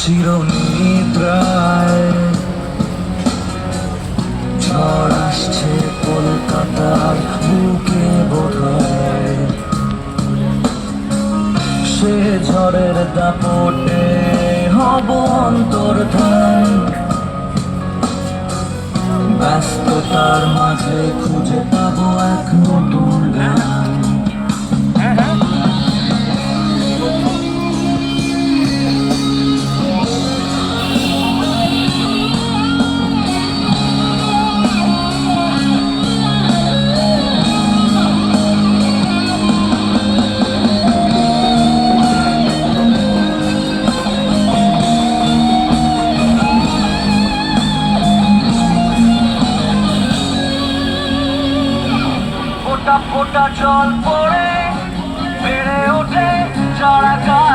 চিরনিদ্রায় ঝড় আসছে কলকাতার বুকে বোধহয়, সে ঝড়ের দাপটে হব অন্তর্ধান। ব্যস্ততার মাঝে খুঁজে পাবো এক নতুন গান। ফোঁটা ফোঁটা জল পড়ে বেড়ে ওঠে চারা গাছ।